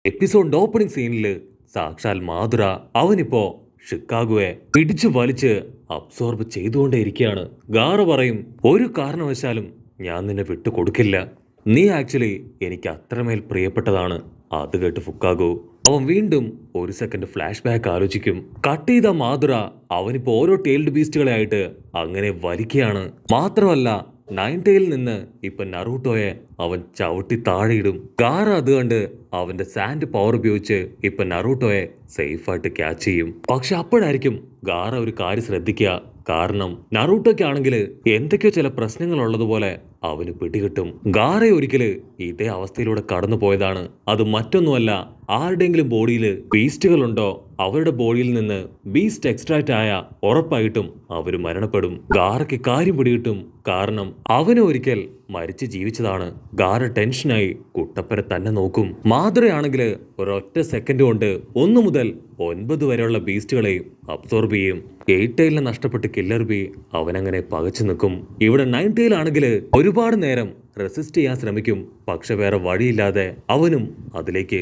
എപ്പിസോഡിന്റെ opening സീനില് സാക്ഷാൽ മാതുര അവനിപ്പോ ഷിക്കാഗോയെ പിടിച്ചു വലിച്ച് അബ്സോർബ് ചെയ്തുകൊണ്ടേയിരിക്കുകയാണ്. ഗാറ പറയും, ഒരു കാരണവശാലും ഞാൻ നിന്നെ വിട്ടുകൊടുക്കില്ല. നീ ആക്ച്വലി എനിക്ക് അത്രമേൽ പ്രിയപ്പെട്ടതാണ്. അത് കേട്ട് ഫുക്കാഗോ അവൻ വീണ്ടും ഒരു സെക്കൻഡ് ഫ്ലാഷ് ബാക്ക് ആലോചിക്കും. കട്ട് ചെയ്ത മാതുര അവനിപ്പോ ഓരോ ടേൽഡ് ബീസ്റ്റുകളെ ആയിട്ട് അങ്ങനെ വലിക്കുകയാണ്. മാത്രമല്ല നയൻ ടൈലിൽ നിന്ന് ഇപ്പൊ നറൂട്ടോയെ അവൻ ചവിട്ടി താഴെയിടും. ഗാറ അത് കണ്ട് അവന്റെ സാൻഡ് പവർ ഉപയോഗിച്ച് ഇപ്പൊ നറൂട്ടോയെ സേഫായിട്ട് ക്യാച്ച് ചെയ്യും. പക്ഷെ അപ്പോഴായിരിക്കും ഗാറ ഒരു കാര്യം ശ്രദ്ധിക്കുക. കാരണം നറൂട്ടോയ്ക്കാണെങ്കിൽ എന്തൊക്കെയോ ചില പ്രശ്നങ്ങൾ ഉള്ളതുപോലെ അവന് പിടികിട്ടും. ഗാറ ഒരിക്കല് ഇതേ അവസ്ഥയിലൂടെ കടന്നു പോയതാണ്. അത് മറ്റൊന്നുമല്ല, ആരുടെയെങ്കിലും ബോഡിയിൽ ബീസ്റ്റുകളുണ്ടോ അവരുടെ ബോഡിയിൽ നിന്ന് ബീസ്റ്റ് എക്സ്ട്രാക്റ്റ് ആയ ഉറപ്പായിട്ടും അവര് മരണപ്പെടും. ഗാറയ്ക്ക് കാര്യം പിടികിട്ടും. കാരണം അവന് ഒരിക്കൽ മരിച്ച് ജീവിച്ചതാണ്. ഗാറ ടെൻഷനായി കുട്ടപ്പനെ തന്നെ നോക്കും. മാതുരയാണെങ്കിൽ ഒരൊറ്റ സെക്കൻഡ് കൊണ്ട് 1 മുതൽ 9 വരെയുള്ള ബീസ്റ്റുകളെയും അബ്സോർബ് ചെയ്യും. 8 ടൈലിനെ നഷ്ടപ്പെട്ട് കില്ലർ ബി അവനങ്ങനെ പകച്ചു നിൽക്കും. ഇവിടെ 9 ടൈൽ ആണെങ്കിൽ ഒരുപാട് നേരം റെസിസ്റ്റ് ചെയ്യാൻ ശ്രമിക്കും. പക്ഷെ വേറെ വഴിയില്ലാതെ അവനും അതിലേക്ക്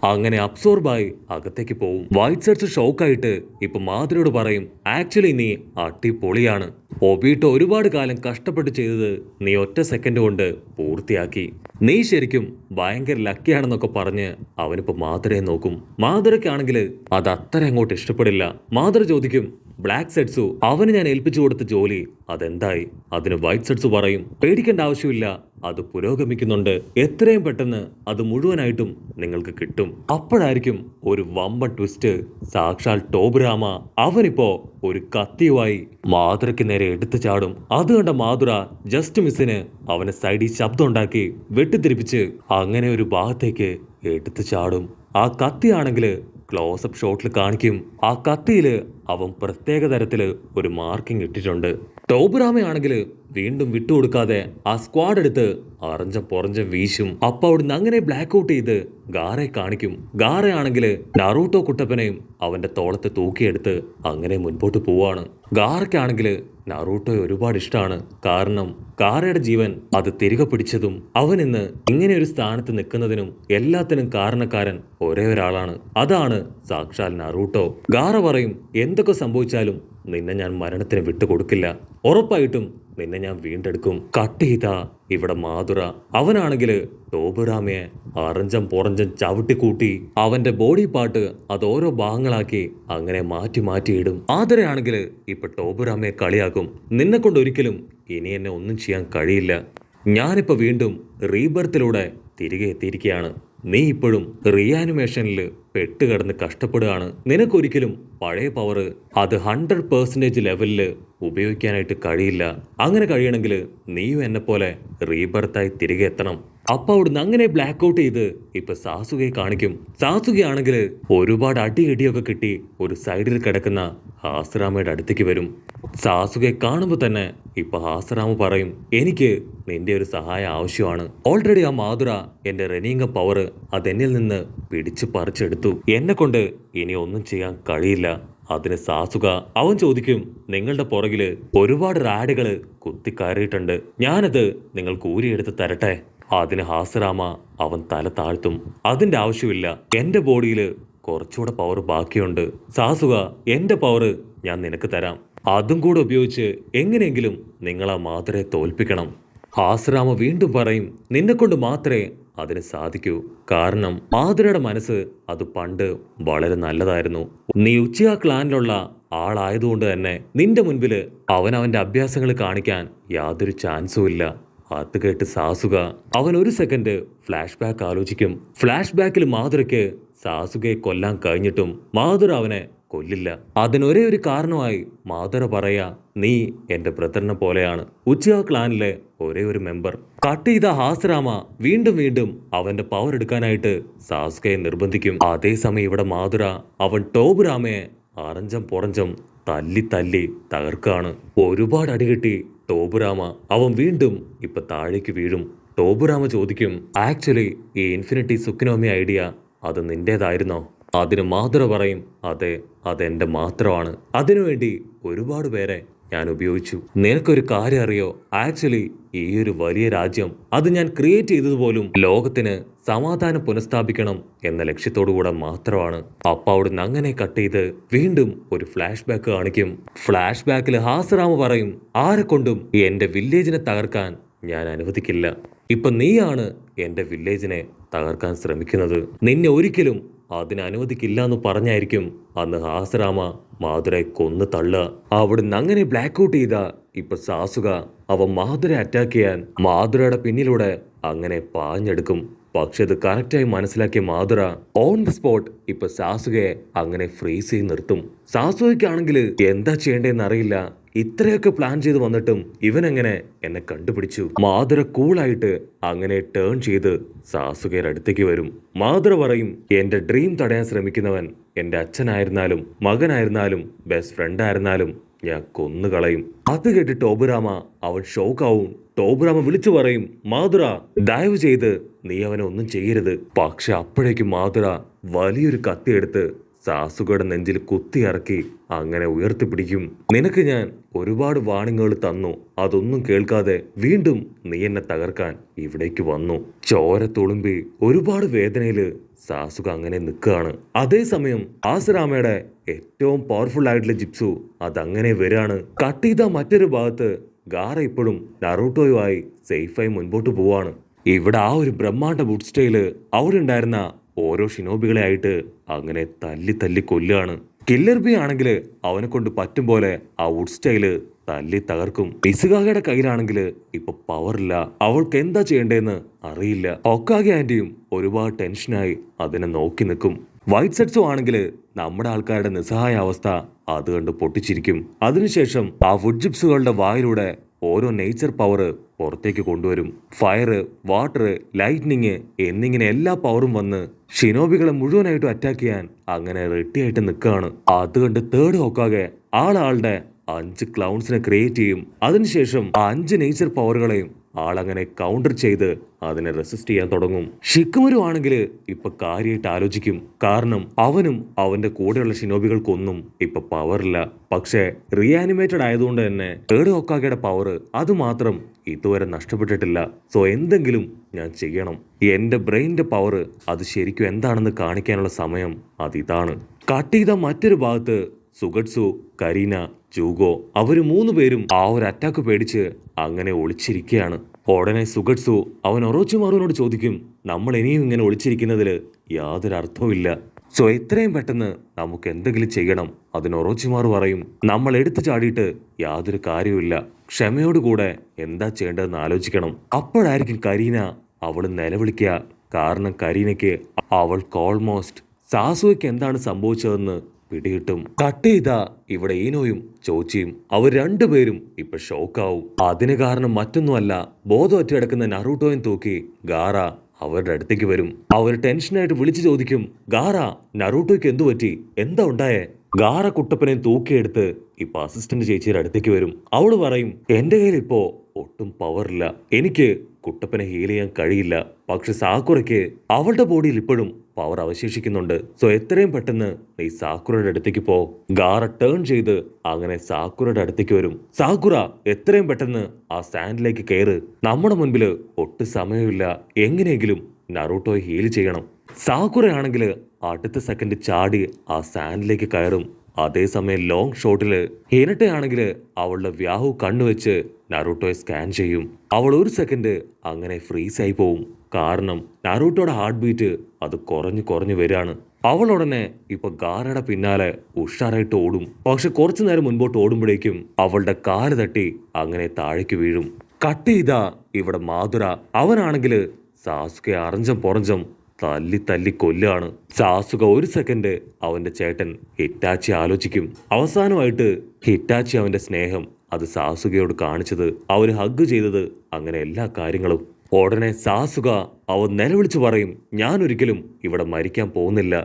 അങ്ങനെ അബ്സോർബായി അകത്തേക്ക് പോവും. വൈറ്റ് സെറ്റ്സ് ഷോക്കായിട്ട് ഇപ്പൊ മാധുരോട് പറയും, ആക്ച്വലി നീ അടിപൊളിയാണ്. ഒബീട്ടോ ഒരുപാട് കാലം കഷ്ടപ്പെട്ട് ചെയ്തത് നീ ഒറ്റ സെക്കൻഡ് കൊണ്ട് പൂർത്തിയാക്കി. നീ ശരിക്കും ഭയങ്കര ലക്കിയാണെന്നൊക്കെ പറഞ്ഞ് അവനിപ്പോ മാധുരയെ നോക്കും. മാധുരയ്ക്കാണെങ്കിൽ അത് അത്ര അങ്ങോട്ട് ഇഷ്ടപ്പെടില്ല. മാധുര ചോദിക്കും, ബ്ലാക്ക് സെറ്റ്സു അവന് ഞാൻ ഏൽപ്പിച്ചു കൊടുത്ത ജോലി അതെന്തായി? അതിന് വൈറ്റ് സെറ്റ്സ് പറയും, പേടിക്കേണ്ട ആവശ്യമില്ല, അത് പുരോഗമിക്കുന്നുണ്ട്. എത്രയും പെട്ടെന്ന് അത് മുഴുവനായിട്ടും നിങ്ങൾക്ക് കിട്ടും. അപ്പോഴായിരിക്കും ഒരു വമ്പൻ ട്വിസ്റ്റ്. സാക്ഷാൽ ടോബുരാമ അവനിപ്പോ ഒരു കത്തിയുമായി മാതുരയ്ക്ക് നേരെ എടുത്തു ചാടും. അത് കണ്ട മാതുര ജസ്റ്റ് മിസ്സിന് അവനെ സൈഡിൽ ശബ്ദം ഉണ്ടാക്കി വെട്ടിത്തിരിപ്പിച്ച് അങ്ങനെ ഒരു ഭാഗത്തേക്ക് എടുത്തു ചാടും. ആ കത്തിയാണെങ്കിൽ ക്ലോസപ്പ് ഷോട്ടിൽ കാണിക്കും. ആ കത്തിയില് അവൻ പ്രത്യേക തരത്തില് ഒരു മാർക്കിംഗ് ഇട്ടിട്ടുണ്ട്. ടോബുരാമയാണെങ്കിൽ വീണ്ടും വിട്ടുകൊടുക്കാതെ ആ സ്ക്വാഡ് എടുത്ത് അറഞ്ചം പൊറഞ്ചം വീശും. അപ്പൊ അവിടുന്ന് അങ്ങനെ ബ്ലാക്ക് ഔട്ട് ചെയ്ത് ഗാറയെ കാണിക്കും. ഗാറയാണെങ്കിൽ നറൂട്ടോ കുട്ടപ്പനെയും അവന്റെ തോളത്ത് തൂക്കിയെടുത്ത് അങ്ങനെ മുൻപോട്ട് പോവാണ്. ഗാറയ്ക്കാണെങ്കിൽ നറൂട്ടോയെ ഒരുപാട് ഇഷ്ടമാണ്. കാരണം ഗാറയുടെ ജീവൻ അത് തിരികെ പിടിച്ചതും അവൻ ഇന്ന് ഇങ്ങനെ ഒരു സ്ഥാനത്ത് നിൽക്കുന്നതിനും എല്ലാത്തിനും കാരണക്കാരൻ ഒരേ ഒരാളാണ്. അതാണ് സാക്ഷാൽ നറൂട്ടോ. ഗാറ പറയും, എന്തൊക്കെ സംഭവിച്ചാലും നിന്നെ ഞാൻ മരണത്തിന് വിട്ടുകൊടുക്കില്ല. ഉറപ്പായിട്ടും നിന്നെ ഞാൻ വീണ്ടെടുക്കും. കട്ട് ചെയ്താ ഇവിടെ മാതുര അവനാണെങ്കിൽ ടോബുരാമയെ അറഞ്ചം പൊറഞ്ചം ചവിട്ടിക്കൂട്ടി അവന്റെ ബോഡി പാർട്ട് അത് ഓരോ ഭാഗങ്ങളാക്കി അങ്ങനെ മാറ്റി മാറ്റിയിടും. ആദരയാണെങ്കിൽ ഇപ്പൊ ടോബുരാമയെ കളിയാക്കും, നിന്നെ കൊണ്ട് ഒരിക്കലും ഇനി എന്നെ ഒന്നും ചെയ്യാൻ കഴിയില്ല. ഞാനിപ്പോ വീണ്ടും റീബർത്തിലൂടെ തിരികെ എത്തിയിരിക്കുകയാണ്. നീ ഇപ്പോഴും റീആനിമേഷനിൽ പെട്ടുകിടന്ന് കഷ്ടപ്പെടുകയാണ്. നിനക്കൊരിക്കലും പഴയ പവർ അത് 100% ലെവലില് ഉപയോഗിക്കാനായിട്ട് കഴിയില്ല. അങ്ങനെ കഴിയണമെങ്കിൽ നീയും എന്നെ പോലെ റീബർത്തായി തിരികെ എത്തണം. അപ്പൊ അവിടുന്ന് അങ്ങനെ ബ്ലാക്ക് ഔട്ട് ചെയ്ത് ഇപ്പൊ സാസുകയെ കാണിക്കും. സാസുകയാണെങ്കിൽ ഒരുപാട് അടിയൊക്കെ കിട്ടി ഒരു സൈഡിൽ കിടക്കുന്ന ഹാസറാമയുടെ അടുത്തേക്ക് വരും. സാസുകയെ കാണുമ്പോൾ തന്നെ ഇപ്പൊ ഹാസറാമ പറയും, എനിക്ക് നിന്റെ ഒരു സഹായം ആവശ്യമാണ്. ഓൾറെഡി ആ മാതുര എന്റെ റെനീങ്ക പവർ അതെന്നിൽ നിന്ന് പിടിച്ചു പറിച്ചെടുത്തു. എന്നെ കൊണ്ട് ഇനി ഒന്നും ചെയ്യാൻ കഴിയില്ല. അതിന് സാസുക അവൻ ചോദിക്കും, നിങ്ങളുടെ പുറകില് ഒരുപാട് റാഡുകള് കുത്തിക്കയറിയിട്ടുണ്ട്, ഞാനത് നിങ്ങൾക്ക് ഊരിയെടുത്ത് തരട്ടെ? അതിന് ഹാസറാമ അവൻ തല താഴ്ത്തും. അതിന്റെ ആവശ്യമില്ല, എന്റെ ബോഡിയില് കുറച്ചുകൂടെ പവർ ബാക്കിയുണ്ട്. സാസുക, എന്റെ പവർ ഞാൻ നിനക്ക് തരാം. അതും കൂടെ ഉപയോഗിച്ച് എങ്ങനെയെങ്കിലും നിങ്ങൾ ആ മാതുരയെ തോൽപ്പിക്കണം. ഹാസറാമ വീണ്ടും പറയും, നിന്നെ കൊണ്ട് മാത്രമേ അതിന് സാധിക്കൂ. കാരണം മാതുരയുടെ മനസ്സ് അത് പണ്ട് വളരെ നല്ലതായിരുന്നു. നീ ഉച്ചിയ ക്ലാനിലുള്ള ആളായതുകൊണ്ട് തന്നെ നിന്റെ മുൻപില് അവന്റെ അഭ്യാസങ്ങൾ കാണിക്കാൻ യാതൊരു ചാൻസും ഇല്ല. അത് കേട്ട് സാസുക അവൻ ഒരു സെക്കൻഡ് ഫ്ലാഷ് ബാക്ക് ആലോചിക്കും. ഫ്ലാഷ് ബാക്കിൽ മാതുരയ്ക്ക് സാസുകയെ കൊല്ലാൻ കഴിഞ്ഞിട്ടും മാതുര അവനെ കൊല്ലില്ല. അതിനൊരേ ഒരു കാരണമായി മാതുര പറയാ, നീ എന്റെ ബ്രദറിനെ പോലെയാണ്, ഉച്ചിയ ക്ലാനിലെ ഒരേ ഒരു മെമ്പർ. കട്ട് ചെയ്ത ഹാസറാമ വീണ്ടും വീണ്ടും അവന്റെ പവർ എടുക്കാനായിട്ട് സാസുകയെ നിർബന്ധിക്കും. അതേസമയം ഇവിടെ മാതുര അവൻ ടോബുരാമയെ അറഞ്ചം പൊറഞ്ചം തല്ലി തല്ലി തകർക്കാണ്. ഒരുപാട് അടികിട്ടി ടോബുരാമ അവൻ വീണ്ടും ഇപ്പൊ താഴേക്ക് വീഴും. ടോബുരാമ ചോദിക്കും, ആക്ച്വലി ഈ ഇൻഫിനിറ്റി സുക്കിനോമി ഐഡിയ അത് നിന്റേതായിരുന്നോ? അതിന് മാതുര പറയും, അതെ, അതെന്റെ മാത്രമാണ്. അതിനുവേണ്ടി ഒരുപാട് പേരെ ഞാൻ ഉപയോഗിച്ചു. നിനക്കൊരു കാര്യം അറിയോ? ആക്ച്വലി ഈ ഒരു വലിയ രാജ്യം അത് ഞാൻ ക്രിയേറ്റ് ചെയ്തത് പോലും ലോകത്തിന് സമാധാനം പുനഃസ്ഥാപിക്കണം എന്ന ലക്ഷ്യത്തോടുകൂടെ മാത്രമാണ്. അപ്പ അവിടുന്ന് അങ്ങനെ കട്ട് ചെയ്ത് വീണ്ടും ഒരു ഫ്ലാഷ് ബാക്ക് കാണിക്കും. ഫ്ലാഷ് ബാക്കിൽ ഹാസറാമ പറയും, ആരെ കൊണ്ടും എന്റെ വില്ലേജിനെ തകർക്കാൻ ഞാൻ അനുവദിക്കില്ല. ഇപ്പൊ നീയാണ് എന്റെ വില്ലേജിനെ തകർക്കാൻ ശ്രമിക്കുന്നത്. നിന്നെ ഒരിക്കലും അതിന് അനുവദിക്കില്ല എന്ന് പറഞ്ഞായിരിക്കും അന്ന് ഹാസറാമ മാധുരയെ കൊന്നു തള്ളുക. അവിടുന്ന് അങ്ങനെ ബ്ലാക്ക് ഔട്ട് ചെയ്ത ഇപ്പൊ സാസുക അവ മാധുരയെ അറ്റാക്ക് ചെയ്യാൻ മാധുരയുടെ പിന്നിലൂടെ അങ്ങനെ പാഞ്ഞെടുക്കും. പക്ഷെ ഇത് കറക്റ്റായി മനസ്സിലാക്കിയ മാധുര ഓൺ ദ സ്പോട്ട് ഇപ്പൊ സാസുകയെ അങ്ങനെ ഫ്രീസ് ചെയ്ത് നിർത്തും. സാസുകയ്ക്കാണെങ്കിൽ എന്താ ചെയ്യേണ്ടതെന്ന് അറിയില്ല. ഇത്രയൊക്കെ പ്ലാൻ ചെയ്ത് വന്നിട്ടും ഇവനെങ്ങനെ എന്നെ കണ്ടുപിടിച്ചു? മാധുര കൂളായിട്ട് അങ്ങനെ ടേൺ ചെയ്ത് സാസുകയുടെ അടുത്തേക്ക് വരും. മാധുര പറയും, എന്റെ ഡ്രീം തടയാൻ ശ്രമിക്കുന്നവൻ എന്റെ അച്ഛനായിരുന്നാലും മകനായിരുന്നാലും ബെസ്റ്റ് ഫ്രണ്ട് ആയിരുന്നാലും ഞാൻ കൊന്നുകളയും. അത് കേട്ട് ടോബുരാമ അവൻ ഷോക്കാവും. ടോബുരാമ വിളിച്ചു പറയും, മാധുര ദയവ് ചെയ്ത് നീ അവനെ ഒന്നും ചെയ്യരുത്. പക്ഷെ അപ്പോഴേക്കും മാധുര വലിയൊരു കത്തിയെടുത്ത് സാസുകയുടെ നെഞ്ചിൽ കുത്തി ഇറക്കി അങ്ങനെ ഉയർത്തിപ്പിടിക്കും. നിനക്ക് ഞാൻ ഒരുപാട് വാണിങ്ങുകൾ തന്നു, അതൊന്നും കേൾക്കാതെ വീണ്ടും നീ എന്നെ തകർക്കാൻ ഇവിടേക്ക് വന്നു. ചോര തുളുമ്പി ഒരുപാട് വേദനയില് സാസുക അങ്ങനെ നിൽക്കുകയാണ്. അതേസമയം ആസരാമയുടെ ഏറ്റവും പവർഫുൾ ആയിട്ടുള്ള ജിപ്സു അതങ്ങനെ വരാണ്. കട്ട് ചെയ്ത മറ്റൊരു ഭാഗത്ത് ഗാറ ഇപ്പോഴും നറൂട്ടോയുമായി സേഫായി മുൻപോട്ട് പോവാണ്. ഇവിടെ ആ ഒരു ബ്രഹ്മാണ്ഡ വുഡ് സ്റ്റൈല് അവിടെ ഉണ്ടായിരുന്ന ഓരോ ഷിനോബികളെ ആയിട്ട് അങ്ങനെ തല്ലി തല്ലി കൊല്ലുകയാണ്. കില്ലർ ബി ആണെങ്കിൽ അവനെ കൊണ്ട് പറ്റും പോലെ ആ വുഡ് സ്റ്റൈല് തല്ലി തകർക്കും. ഇസുകാഗയുടെ കയ്യിലാണെങ്കിൽ ഇപ്പൊ പവറില്ല, അവൾക്ക് എന്താ ചെയ്യേണ്ടതെന്ന് അറിയില്ല. ഒക്കാഗെ ആന്റിയും ഒരുപാട് ടെൻഷനായി അതിനെ നോക്കി നിൽക്കും. വൈറ്റ് സെറ്റ്സും ആണെങ്കിൽ നമ്മുടെ ആൾക്കാരുടെ നിസ്സഹായ അവസ്ഥ അത് കണ്ട് പൊട്ടിച്ചിരിക്കും. അതിനുശേഷം ആ വുഡ് ജിപ്സുകളുടെ വായിലൂടെ ഓരോ നേച്ചർ പവർ പുറത്തേക്ക് കൊണ്ടുവരും. ഫയർ, വാട്ടർ, ലൈറ്റ്നിങ് എന്നിങ്ങനെ എല്ലാ പവറും വന്ന് ഷിനോബികളെ മുഴുവനായിട്ടും അറ്റാക്ക് ചെയ്യാൻ അങ്ങനെ റെഡിയായിട്ട് നിൽക്കുകയാണ്. അത് കണ്ട് തേർഡ് ഹോക്കാകെ ആളുടെ 5 ക്ലൗൺസിനെ ക്രിയേറ്റ് ചെയ്യും. അതിനുശേഷം ആ 5 നേച്ചർ പവറുകളെയും ആളങ്ങനെ കൗണ്ടർ ചെയ്ത് അതിനെ റെസിസ്റ്റ് ചെയ്യാൻ തുടങ്ങും. ഷിക്കുമരു ആണെങ്കിൽ ഇപ്പൊ കാര്യമായിട്ട് ആലോചിക്കും. കാരണം അവനും അവന്റെ കൂടെയുള്ള ഷിനോബികൾക്കൊന്നും ഇപ്പൊ പവറില്ല. പക്ഷേ റീആനിമേറ്റഡ് ആയതുകൊണ്ട് തന്നെ തേർഡ് ഹോക്കാഗയുടെ പവർ അത് മാത്രം ഇതുവരെ നഷ്ടപ്പെട്ടിട്ടില്ല. സോ എന്തെങ്കിലും ഞാൻ ചെയ്യണം. എന്റെ ബ്രെയിനിന്റെ പവർ അത് ശരിക്കും എന്താണെന്ന് കാണിക്കാനുള്ള സമയം അതിതാണ്. കട്ട് ചെയ്ത മറ്റൊരു ഭാഗത്ത് സുഗട്സു, കരീന, ജൂഗോ അവര് 3 പേരും ആ ഒരു അറ്റാക്ക് പേടിച്ച് അങ്ങനെ ഒളിച്ചിരിക്കുകയാണ്. ഉടനെ സുഗട്സു അവൻ ഒറോച്ചിമാറുവിനോട് ചോദിക്കും, നമ്മൾ ഇനിയും ഇങ്ങനെ ഒളിച്ചിരിക്കുന്നതിൽ യാതൊരു അർത്ഥവുമില്ല. സോ എത്രയും പെട്ടെന്ന് നമുക്ക് എന്തെങ്കിലും ചെയ്യണം. അതിന് ഒറോച്ചിമാറു പറയും, നമ്മൾ എടുത്തു ചാടിയിട്ട് യാതൊരു കാര്യവുമില്ല, ക്ഷമയോടുകൂടെ എന്താ ചെയ്യേണ്ടതെന്ന് ആലോചിക്കണം. അപ്പോഴായിരിക്കും കരീന അവൾ നിലവിളിക്കുക. കാരണം കരീനയ്ക്ക് അവൾക്ക് ഓൾമോസ്റ്റ് സാസുവയ്ക്ക് എന്താണ് സംഭവിച്ചതെന്ന് പിടികിട്ടും. കട്ട് ചെയ്ത ഇവിടെ ഈനോയും ചോച്ചിയും അവർ രണ്ടുപേരും ഇപ്പൊ ഷോക്കാവും. അതിന് കാരണം മറ്റൊന്നുമല്ല, ബോധം ഒറ്റ കിടക്കുന്ന നറൂട്ടോയും തൂക്കി ഗാറ അവരുടെ അടുത്തേക്ക് വരും. അവർ ടെൻഷനായിട്ട് വിളിച്ചു ചോദിക്കും, ഗാറ നറൂട്ടോയ്ക്ക് എന്തു പറ്റി, എന്താ ഉണ്ടായേ? ഗാറ കുട്ടപ്പനെ തൂക്കിയെടുത്ത് ഇപ്പൊ അസിസ്റ്റന്റ് ചേച്ചിയുടെ അടുത്തേക്ക് വരും. അവള് പറയും, എന്റെ കയ്യിൽ ഇപ്പോ ഒട്ടും പവറില്ല, എനിക്ക് കുട്ടപ്പനെ ഹീൽ ചെയ്യാൻ കഴിയില്ല. പക്ഷെ സാക്കുറയ്ക്ക് അവളുടെ ബോഡിയിൽ ഇപ്പോഴും പവർ അവശേഷിക്കുന്നുണ്ട്. സോ എത്രയും പെട്ടെന്ന് നീ സാക്കുറയുടെ അടുത്തേക്ക് പോ. ഗാറ ടേൺ ചെയ്ത് അങ്ങനെ സാക്കുറയുടെ അടുത്തേക്ക് വരും. സാക്കുറ എത്രയും പെട്ടെന്ന് ആ സാൻഡിലേക്ക് കയറ്, നമ്മുടെ മുൻപിൽ ഒട്ടും സമയമില്ല, എങ്ങനെയെങ്കിലും നറൂട്ടോയെ ഹീൽ ചെയ്യണം. സാക്കുറ ആണെങ്കിൽ അടുത്ത സെക്കൻഡ് ചാടി ആ സാൻഡിലേക്ക് കയറും. അതേസമയം ലോങ് ഷോട്ടില് ഹിനട്ടയാണെങ്കിൽ അവളുടെ വ്യാഹു കണ്ണുവെച്ച് നറൂട്ടോയെ സ്കാൻ ചെയ്യും. അവൾ ഒരു സെക്കൻഡ് അങ്ങനെ ഫ്രീസ് ആയി പോവും. കാരണം നറൂട്ടോയുടെ ഹാർട്ട് ബീറ്റ് അത് കുറഞ്ഞു വരികയാണ്. അവൾ ഉടനെ ഇപ്പൊ ഗാരയുടെ പിന്നാലെ ഉഷാറായിട്ട് ഓടും. പക്ഷെ കുറച്ചു നേരം മുൻപോട്ട് ഓടുമ്പോഴേക്കും അവളുടെ കാല് തട്ടി അങ്ങനെ താഴേക്ക് വീഴും. കട്ട് ചെയ്ത ഇവിടെ മാധുര അവനാണെങ്കിൽ സാസുകെ അറിഞ്ചം പുറഞ്ചം തല്ലി കൊല്ലാണ്. സാസുക ഒരു സെക്കൻഡ് അവന്റെ ചേട്ടൻ ഹിറ്റാച്ചി ആലോചിക്കും. അവസാനമായിട്ട് ഹിറ്റാച്ചി അവന്റെ സ്നേഹം അത് സാസുകയോട് കാണിച്ചത്, അവര് ഹഗ് ചെയ്തത്, അങ്ങനെ എല്ലാ കാര്യങ്ങളും. ഉടനെ സാസുക അവൻ നിലവിളിച്ചു പറയും, ഞാൻ ഒരിക്കലും ഇവിടെ മരിക്കാൻ പോകുന്നില്ല,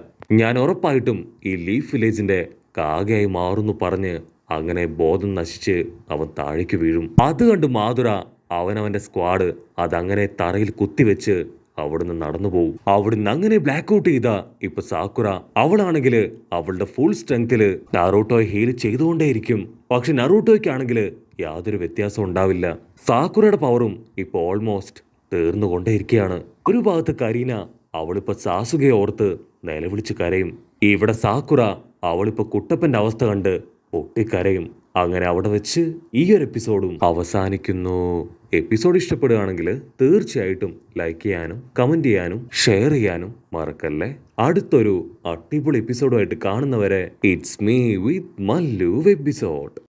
ഞാൻ ഉറപ്പായിട്ടും ഈ ലീഫ് വില്ലേജിന്റെ കാകയായി മാറുന്നു പറഞ്ഞ് അങ്ങനെ ബോധം നശിച്ച് അവൻ താഴേക്ക് വീഴും. അത് കണ്ട് മാധുര അവനവന്റെ സ്ക്വാഡ് അതങ്ങനെ തറയിൽ കുത്തിവെച്ച് അവിടുന്ന് നടന്നു പോവും. അവിടുന്ന് അങ്ങനെ ബ്ലാക്ക് ഔട്ട് ചെയ്ത ഇപ്പൊ സാക്കുറ അവളാണെങ്കിൽ അവളുടെ ഫുൾ സ്ട്രെങ്തില് നറൂട്ടോയെ ഹീൽ ചെയ്തുകൊണ്ടേയിരിക്കും. പക്ഷെ നറൂട്ടോയ്ക്കാണെങ്കിൽ യാതൊരു വ്യത്യാസം ഉണ്ടാവില്ല. സാക്കുറയുടെ പവറും ഇപ്പൊ ഓൾമോസ്റ്റ് തീർന്നുകൊണ്ടേയിരിക്കുകയാണ്. ഒരു ഭാഗത്ത് കരീന അവളിപ്പോ സാസുകയെ ഓർത്ത് നിലവിളിച്ച് കരയും. ഇവിടെ സാക്കുറ അവളിപ്പോ കുട്ടപ്പന്റെ അവസ്ഥ കണ്ട് പൊട്ടിക്കരയും. അങ്ങനെ അവിടെ വെച്ച് ഈ ഒരു എപ്പിസോഡും അവസാനിക്കുന്നു. എപ്പിസോഡ് ഇഷ്ടപ്പെടുകയാണെങ്കിൽ തീർച്ചയായിട്ടും ലൈക്ക് ചെയ്യാനും കമന്റ് ചെയ്യാനും ഷെയർ ചെയ്യാനും മറക്കല്ലേ. അടുത്തൊരു അടിപൊളി എപ്പിസോഡുമായിട്ട് കാണുന്നവരെ it's me with Mallu episode.